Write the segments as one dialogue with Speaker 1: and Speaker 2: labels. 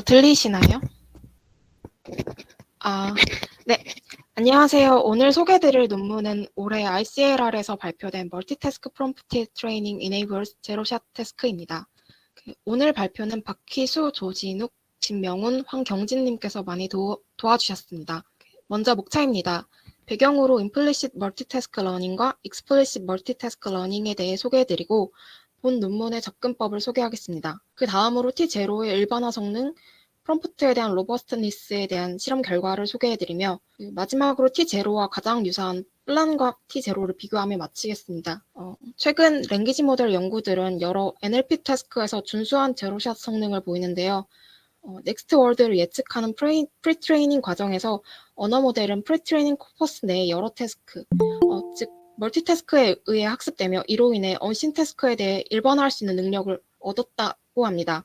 Speaker 1: 들리시나요? 아, 네. 안녕하세요. 오늘 소개드릴 논문은 올해 ICLR에서 발표된 멀티태스크 프롬프트 트레이닝 enables 제로샷 태스크입니다. 오늘 발표는 박희수, 조진욱, 진명훈, 황경진님께서 많이 도와주셨습니다. 먼저 목차입니다. 배경으로 implicit multitask learning과 explicit multitask learning에 대해 소개해드리고 본 논문의 접근법을 소개하겠습니다. 그 다음으로 T0의 일반화 성능, 프롬프트에 대한 로버스트니스에 대한 실험 결과를 소개해드리며 마지막으로 T0와 가장 유사한 플란과 T0를 비교하며 마치겠습니다. 최근 랭귀지 모델 연구들은 여러 NLP 태스크에서 준수한 제로샷 성능을 보이는데요. 넥스트 월드를 예측하는 프리트레이닝 과정에서 언어 모델은 프리트레이닝 코퍼스 내의 여러 태스크, 즉 멀티태스크에 의해 학습되며 이로 인해 언신 태스크에 대해 일반화할 수 있는 능력을 얻었다고 합니다.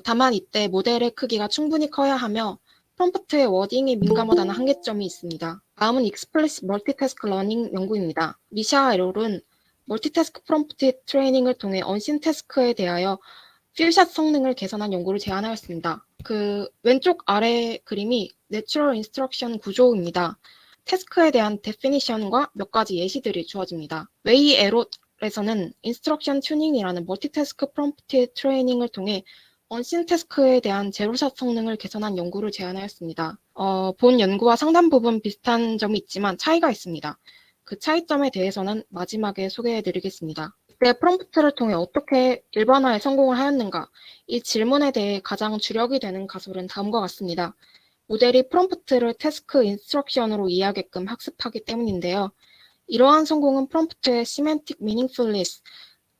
Speaker 1: 다만 이때 모델의 크기가 충분히 커야 하며 프롬프트의 워딩이 민감하다는 한계점이 있습니다. 다음은 익스플리시트 멀티태스크 러닝 연구입니다. 미샤 에롤은 멀티태스크 프롬프트 트레이닝을 통해 언신 태스크에 대하여 퓨샷 성능을 개선한 연구를 제안하였습니다. 그 왼쪽 아래 그림이 내추럴 인스트럭션 구조입니다. 태스크에 대한 데피니션과 몇 가지 예시들이 주어집니다. 웨이 에롯에서는 인스트럭션 튜닝이라는 멀티태스크 프롬프트 트레이닝을 통해 언신 태스크에 대한 제로샷 성능을 개선한 연구를 제안하였습니다. 본 연구와 상당 부분 비슷한 점이 있지만 차이가 있습니다. 그 차이점에 대해서는 마지막에 소개해드리겠습니다. 이때 프롬프트를 통해 어떻게 일반화에 성공을 하였는가? 이 질문에 대해 가장 주력이 되는 가설은 다음과 같습니다. 모델이 프롬프트를 태스크 인스트럭션으로 이해하게끔 학습하기 때문인데요. 이러한 성공은 프롬프트의 시멘틱 미닝풀리스,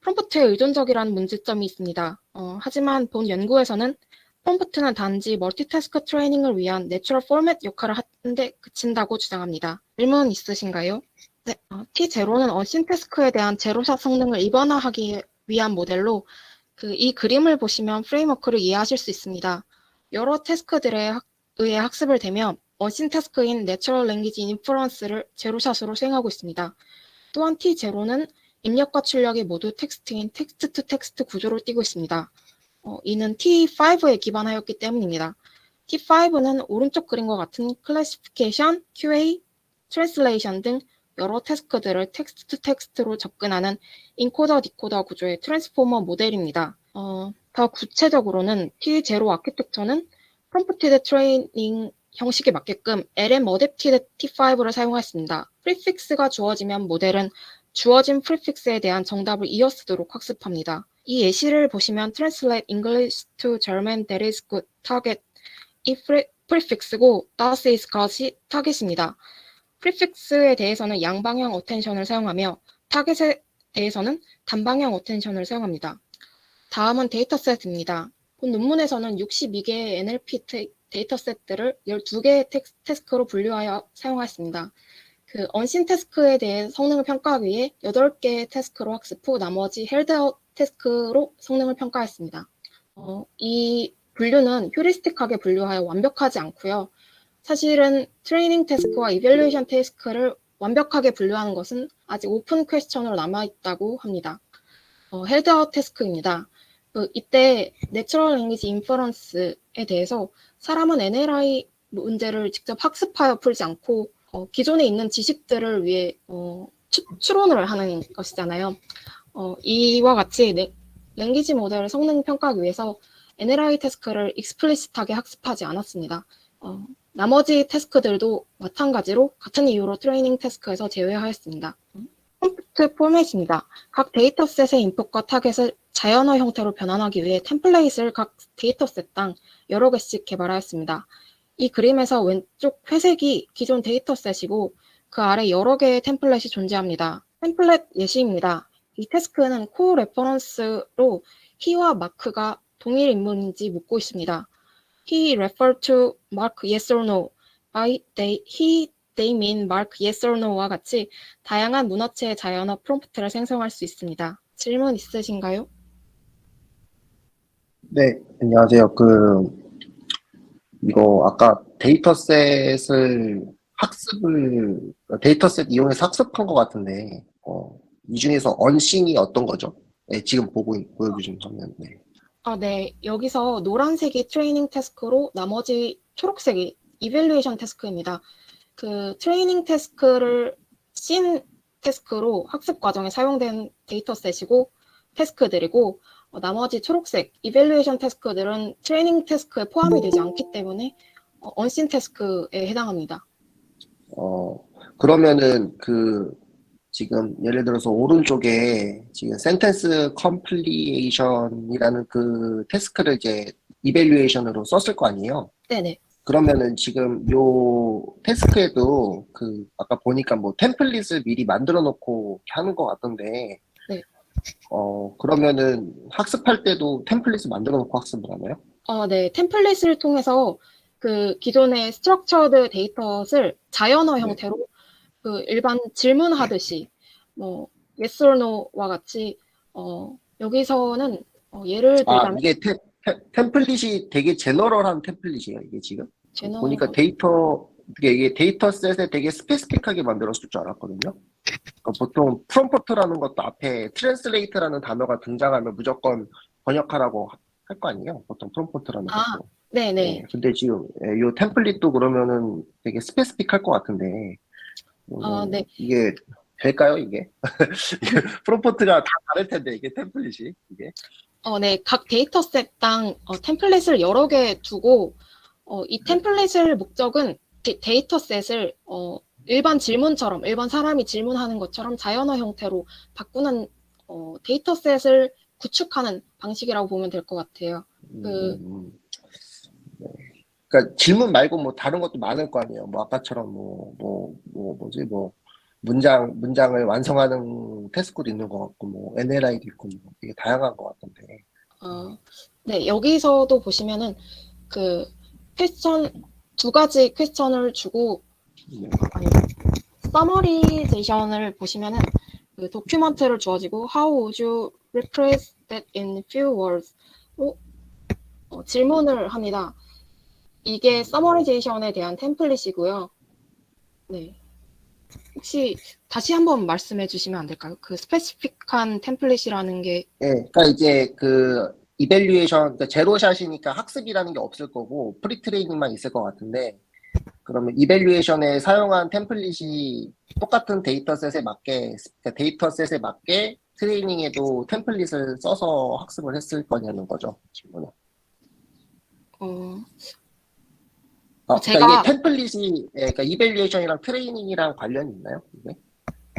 Speaker 1: 프롬프트에 의존적이라는 문제점이 있습니다. 하지만 본 연구에서는 프롬프트는 단지 멀티태스크 트레이닝을 위한 내추럴 포맷 역할을 하는데 그친다고 주장합니다. 질문 있으신가요? 네, T0는 언신 태스크에 대한 제로샷 성능을 일반화하기 위한 모델로 이 그림을 보시면 프레임워크를 이해하실 수 있습니다. 여러 태스크들에 의해 학습을 되며 언신 태스크인 내추럴 랭귀지 인퍼런스를 제로샷으로 수행하고 있습니다. 또한 T0는 입력과 출력이 모두 텍스트인 텍스트 투 텍스트 구조를 띠고 있습니다. 이는 T5에 기반하였기 때문입니다. T5는 오른쪽 그림과 같은 클래시피케이션, QA, 트랜슬레이션 등 여러 태스크들을 텍스트 투 텍스트로 접근하는 인코더 디코더 구조의 트랜스포머 모델입니다. 더 구체적으로는 T0 아키텍처는 프롬프티드 트레이닝 형식에 맞게끔 LM 어댑티드 T5를 사용하였습니다. 프리픽스가 주어지면 모델은 주어진 프리픽스에 대한 정답을 이어쓰도록 학습합니다. 이 예시를 보시면 Translate English to German that is good target 이 프리픽스고 thus is 것이 타겟입니다. 프리픽스에 대해서는 양방향 어텐션을 사용하며 타겟에 대해서는 단방향 어텐션을 사용합니다. 다음은 데이터셋입니다. 본 논문에서는 62개의 NLP 데이터셋들을 12개의 태스크로 분류하여 사용하였습니다. 언신 태스크에 대해 성능을 평가하기 위해 8개의 태스크로 학습 후 나머지 헬드아웃 태스크로 성능을 평가했습니다. 이 분류는 휴리스틱하게 분류하여 완벽하지 않고요. 사실은 트레이닝 태스크와 이밸루에이션 태스크를 완벽하게 분류하는 것은 아직 오픈 퀘스천으로 남아있다고 합니다. 헬드아웃 태스크입니다. 이때 내추럴 랭귀지 인퍼런스에 대해서 사람은 NLI 문제를 직접 학습하여 풀지 않고 기존에 있는 지식들을 위해 추론을 하는 것이잖아요. 이와 같이 랭귀지 모델을 성능 평가하기 위해서 NLI 태스크를 익스플리시트하게 학습하지 않았습니다. 나머지 태스크들도 마찬가지로 같은 이유로 트레이닝 태스크에서 제외하였습니다. 프롬프트 포맷입니다. 각 데이터셋의 인풋과 타겟을 자연어 형태로 변환하기 위해 템플레이트를 각 데이터셋당 여러 개씩 개발하였습니다. 이 그림에서 왼쪽 회색이 기존 데이터셋이고 그 아래 여러 개의 템플릿이 존재합니다. 템플릿 예시입니다. 이 태스크는 코 레퍼런스로 he와 마크가 동일 인물인지 묻고 있습니다. He referred to Mark yes or no. By they mean Mark yes or no와 같이 다양한 문어체의 자연어 프롬프트를 생성할 수 있습니다. 질문 있으신가요?
Speaker 2: 네, 안녕하세요. 이거 아까 데이터셋 이용해서 학습한 것 같은데, 이 중에서 언싱이 어떤 거죠? 네, 지금 보여주신 장면. 네.
Speaker 1: 네. 여기서 노란색이 트레이닝 태스크로 나머지 초록색이 이밸루에이션 태스크입니다. 그 트레이닝 태스크를 씬 태스크로 학습 과정에 사용된 데이터셋이고 태스크들이고 나머지 초록색 이밸루에이션 태스크들은 트레이닝 태스크에 포함이 되지 않기 때문에 언씬 태스크에 해당합니다.
Speaker 2: 그러면은 지금 예를 들어서 오른쪽에 지금 센텐스 컴플리에이션이라는 그 태스크를 이제 이밸류에이션으로 썼을 거 아니에요?
Speaker 1: 네네.
Speaker 2: 그러면은 지금 요 태스크에도 아까 보니까 뭐 템플릿을 미리 만들어 놓고 하는 것 같던데,
Speaker 1: 네.
Speaker 2: 그러면은 학습할 때도 템플릿을 만들어 놓고 학습을 하나요?
Speaker 1: 네. 템플릿을 통해서 그 기존의 스트럭처드 데이터를 자연어
Speaker 2: 네.
Speaker 1: 형태로 그 일반 질문하듯이 뭐 yes or no와 같이 여기서는 예를 들자면
Speaker 2: 이게 템플릿이 되게 제너럴한 템플릿이에요, 이게 지금? 보니까
Speaker 1: 제너럴
Speaker 2: 이게 데이터셋에 되게 스페시픽하게 만들었을 줄 알았거든요. 그러니까 보통 프롬프트라는 것도 앞에 트랜스레이트라는 단어가 등장하면 무조건 번역하라고 할 거 아니에요? 보통 프롬프트라는 것도.
Speaker 1: 네네.
Speaker 2: 근데 지금 이 템플릿도 그러면은 되게 스페시픽할 것 같은데
Speaker 1: 네.
Speaker 2: 이게 될까요, 이게? 프롬프트가 다 다를 텐데 이게 템플릿이 이게.
Speaker 1: 네. 각 데이터셋당 템플릿을 여러 개 두고 이 템플릿의 목적은 데이터셋을 일반 질문처럼 일반 사람이 질문하는 것처럼 자연어 형태로 바꾸는 데이터셋을 구축하는 방식이라고 보면 될 것 같아요.
Speaker 2: 네. 그러니까 질문 말고 뭐 다른 것도 많을 거 아니에요. 뭐 아까처럼 뭐지 문장을 완성하는 태스크도 있는 것 같고 뭐 NLI도 있고 뭐 되게 다양한 것 같은데.
Speaker 1: 네, 여기서도 보시면은 그 퀘스천 두 가지 퀘스천을 주고
Speaker 2: 네.
Speaker 1: 서머리제이션을 보시면은 그 도큐먼트를 주어지고 How would you replace that in few words로 질문을 합니다. 이게 서머리제이션에 대한 템플릿이고요. 네. 혹시 다시 한번 말씀해 주시면 안 될까요? 그 스페시픽한 템플릿이라는 게
Speaker 2: 그러니까 이제 이밸류에이션, 그러니까 제로샷이니까 학습이라는 게 없을 거고 프리트레이닝만 있을 것 같은데 그러면 이밸류에이션에 사용한 템플릿이 똑같은 그러니까 데이터셋에 맞게 트레이닝에도 템플릿을 써서 학습을 했을 거냐는 거죠, 질문은. 그러니까 이게
Speaker 1: 제가
Speaker 2: 템플릿이, 그러니까 이밸류에이션이랑 트레이닝이랑 관련이 있나요? 이게?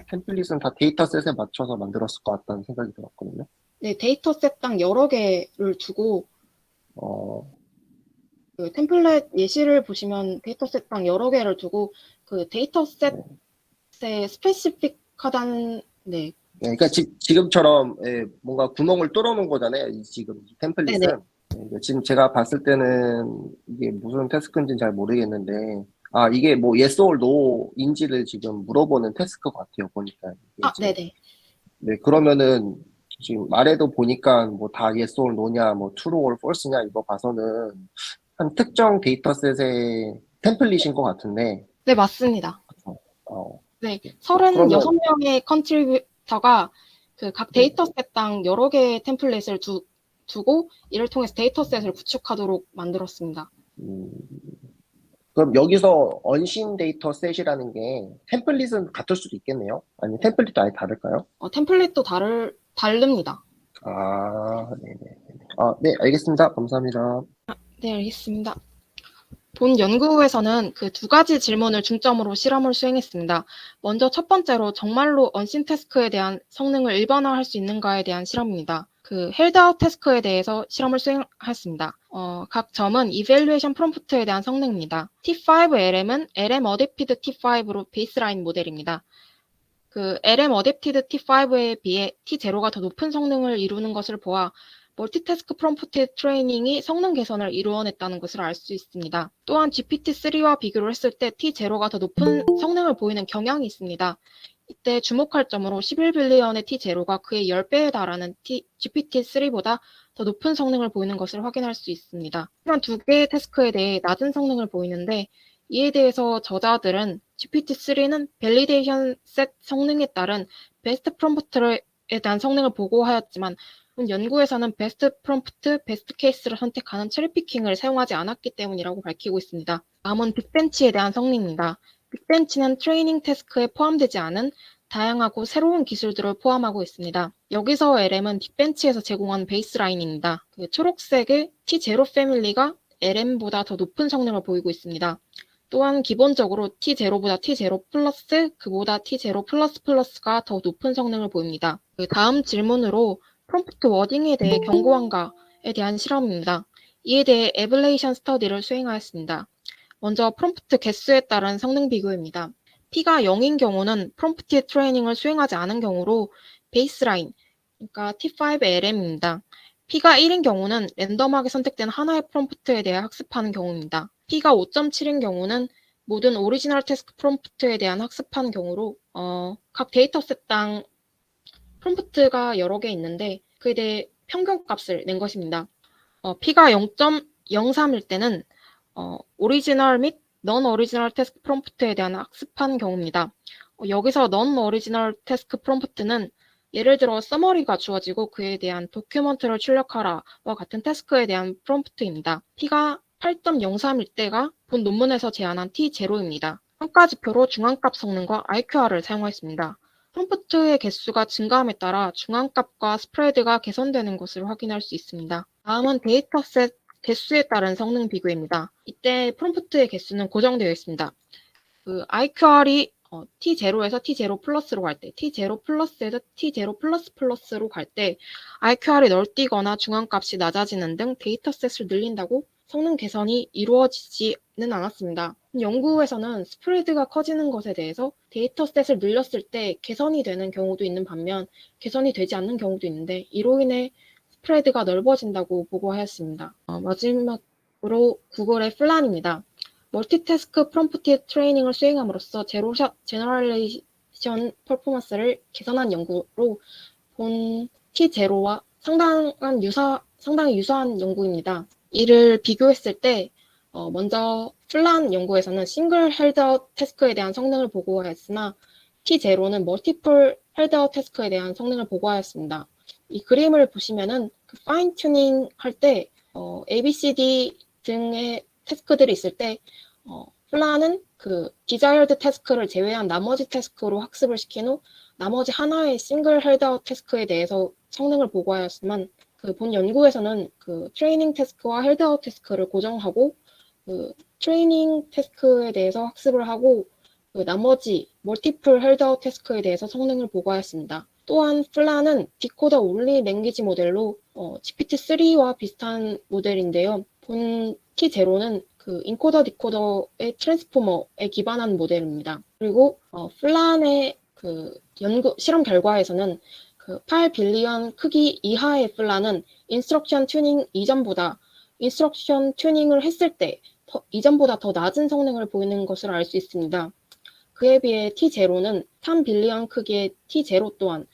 Speaker 2: 템플릿은 다 데이터셋에 맞춰서 만들었을 것 같다는 생각이 들었거든요.
Speaker 1: 네, 데이터셋당 여러 개를 두고
Speaker 2: 어,
Speaker 1: 그 템플릿 예시를 보시면 데이터셋당 여러 개를 두고 그 데이터셋에 스페시픽하다는 네,
Speaker 2: 그러니까 지금처럼 뭔가 구멍을 뚫어놓은 거잖아요. 지금 이
Speaker 1: 네네.
Speaker 2: 템플릿은. 그러니까 지금 제가 봤을 때는 이게 무슨 태스크인지는 잘 모르겠는데, 이게 뭐 yes or no인지를 지금 물어보는 태스크 같아요. 보니까. 이게 지금.
Speaker 1: 네네.
Speaker 2: 네, 그러면은 지금 아래도 보니까 뭐 다 yes or no냐, 뭐 true or false냐 이거 봐서는 한 특정 데이터셋의 템플릿인 것 같은데,
Speaker 1: 네, 맞습니다.
Speaker 2: 어,
Speaker 1: 네,
Speaker 2: 그러면,
Speaker 1: 36명의 컨트리뷰터가 그 각
Speaker 2: 네.
Speaker 1: 데이터셋당 여러 개의 템플릿을 두고 이를 통해서 데이터셋을 구축하도록 만들었습니다.
Speaker 2: 음, 그럼 여기서 언신 데이터 셋이라는 게 템플릿은 같을 수도 있겠네요? 아니면 템플릿도 아예 다를까요?
Speaker 1: 템플릿도 다릅니다.
Speaker 2: 네네. 네, 알겠습니다. 감사합니다.
Speaker 1: 네, 알겠습니다. 본 연구에서는 그 두 가지 질문을 중점으로 실험을 수행했습니다. 먼저 첫 번째로 정말로 언신 태스크에 대한 성능을 일반화할 수 있는가에 대한 실험입니다. 그 헬드아웃 태스크에 대해서 실험을 수행했습니다. 각 점은 이밸루에이션 프롬프트에 대한 성능입니다. T5LM은 LM 어댑티드 T5로 베이스라인 모델입니다. 그 LM 어댑티드 T5에 비해 T0가 더 높은 성능을 이루는 것을 보아 멀티태스크 프롬프트 트레이닝이 성능 개선을 이루어냈다는 것을 알 수 있습니다. 또한 GPT-3와 비교를 했을 때 T0가 더 높은 성능을 보이는 경향이 있습니다. 이때 주목할 점으로 11빌리언의 T0가 그의 10배에 달하는 GPT-3보다 더 높은 성능을 보이는 것을 확인할 수 있습니다. 하지만 두 개의 태스크에 대해 낮은 성능을 보이는데 이에 대해서 저자들은 GPT-3는 밸리데이션 셋 성능에 따른 베스트 프롬프트에 대한 성능을 보고하였지만 본 연구에서는 베스트 프롬프트, 베스트 케이스를 선택하는 체리피킹을 사용하지 않았기 때문이라고 밝히고 있습니다. 다음은 빅벤치에 대한 성능입니다. 빅벤치는 트레이닝 태스크에 포함되지 않은 다양하고 새로운 기술들을 포함하고 있습니다. 여기서 LM은 빅벤치에서 제공한 베이스라인입니다. 초록색의 T0 패밀리가 LM보다 더 높은 성능을 보이고 있습니다. 또한 기본적으로 T0보다 T0 플러스, 그보다 T0 플러스 플러스가 더 높은 성능을 보입니다. 다음 질문으로 프롬프트 워딩에 대해 경고한가에 대한 실험입니다. 이에 대해 에블레이션 스터디를 수행하였습니다. 먼저 프롬프트 개수에 따른 성능 비교입니다. P가 0인 경우는 프롬프트 트레이닝을 수행하지 않은 경우로 베이스라인, 그러니까 T5LM입니다. P가 1인 경우는 랜덤하게 선택된 하나의 프롬프트에 대해 학습하는 경우입니다. P가 5.7인 경우는 모든 오리지널 태스크 프롬프트에 대한 학습하는 경우로 각 데이터셋당 프롬프트가 여러 개 있는데 그에 대해 평균값을 낸 것입니다. P가 0.03일 때는 오리지널 및 넌 오리지널 태스크 프롬프트에 대한 학습한 경우입니다. 여기서 넌 오리지널 태스크 프롬프트는 예를 들어 서머리가 주어지고 그에 대한 도큐먼트를 출력하라와 같은 태스크에 대한 프롬프트입니다. P가 8.03일 때가 본 논문에서 제안한 T0입니다. 평가지표로 중앙값 성능과 IQR을 사용하였습니다. 프롬프트의 개수가 증가함에 따라 중앙값과 스프레드가 개선되는 것을 확인할 수 있습니다. 다음은 데이터셋 개수에 따른 성능 비교입니다. 이때 프롬프트의 개수는 고정되어 있습니다. IQR이 T0에서 T0 플러스로 갈 때, T0 플러스에서 T0 플러스 플러스로 갈 때 IQR이 널뛰거나 중앙값이 낮아지는 등 데이터셋을 늘린다고 성능 개선이 이루어지지는 않았습니다. 연구에서는 스프레드가 커지는 것에 대해서 데이터셋을 늘렸을 때 개선이 되는 경우도 있는 반면 개선이 되지 않는 경우도 있는데 이로 인해 스프레드가 넓어진다고 보고하였습니다. 마지막으로 구글의 플란입니다. 멀티태스크 프롬프트 트레이닝을 수행함으로써 제로샷 제너럴레이션 퍼포먼스를 개선한 연구로 본 T0와 상당히 유사한 연구입니다. 이를 비교했을 때 먼저 플란 연구에서는 싱글 헬드아웃 태스크에 대한 성능을 보고하였으나 T0는 멀티플 헬드아웃 태스크에 대한 성능을 보고하였습니다. 이 그림을 보시면은 파인 튜닝 할 때 ABCD 등의 태스크들이 있을 때 플란은 desired 태스크를 제외한 나머지 태스크로 학습을 시킨 후 나머지 하나의 싱글 헬드아웃 태스크에 대해서 성능을 보고하였지만 본 연구에서는 트레이닝 태스크와 헬드아웃 태스크를 고정하고 트레이닝 태스크에 대해서 학습을 하고 나머지 멀티플 헬드아웃 태스크에 대해서 성능을 보고하였습니다. 또한 플란은 디코더 온리 랭귀지 모델로 GPT-3와 비슷한 모델인데요. 본 T0는 인코더 디코더의 트랜스포머에 기반한 모델입니다. 그리고 플란의 실험 결과에서는 8빌리언 크기 이하의 플란은 인스트럭션 튜닝 이전보다 인스트럭션 튜닝을 했을 때 이전보다 더 낮은 성능을 보이는 것을 알 수 있습니다. 그에 비해 T0는 3빌리언 크기의 T0 또한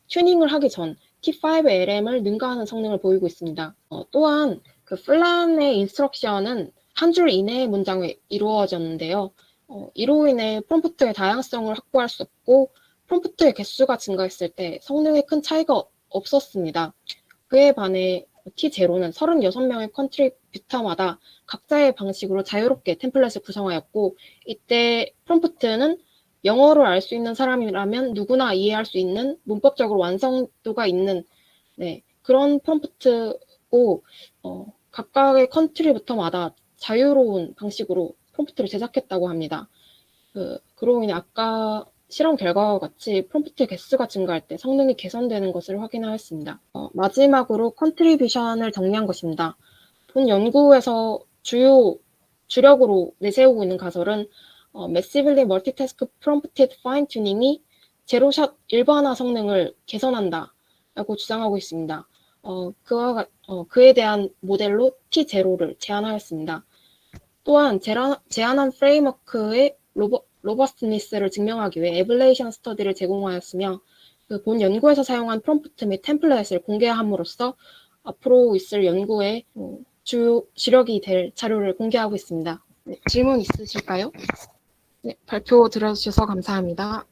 Speaker 1: 튜닝을 하기 전 T5LM을 능가하는 성능을 보이고 있습니다. 또한 플란의 인스트럭션은 한 줄 이내의 문장에 이루어졌는데요. 이로 인해 프롬프트의 다양성을 확보할 수 없고 프롬프트의 개수가 증가했을 때 성능에 큰 차이가 없었습니다. 그에 반해 T0는 36명의 컨트리뷰터마다 각자의 방식으로 자유롭게 템플릿을 구성하였고 이때 프롬프트는 영어를 알 수 있는 사람이라면 누구나 이해할 수 있는 문법적으로 완성도가 있는 그런 프롬프트고 각각의 컨트리부터마다 자유로운 방식으로 프롬프트를 제작했다고 합니다. 그로 인해 아까 실험 결과와 같이 프롬프트 개수가 증가할 때 성능이 개선되는 것을 확인하였습니다. 마지막으로 컨트리뷰션을 정리한 것입니다. 본 연구에서 주력으로 내세우고 있는 가설은 Massively Multitask Prompted Fine-Tuning이 제로샷 일반화 성능을 개선한다 라고 주장하고 있습니다. 그에 대한 모델로 T0를 제안하였습니다. 또한 제안한 프레임워크의 로버스트니스를 증명하기 위해 에블레이션 스터디를 제공하였으며 본 연구에서 사용한 프롬프트 및 템플릿을 공개함으로써 앞으로 있을 연구의 주력이 될 자료를 공개하고 있습니다. 질문 있으실까요? 발표 들어주셔서 감사합니다.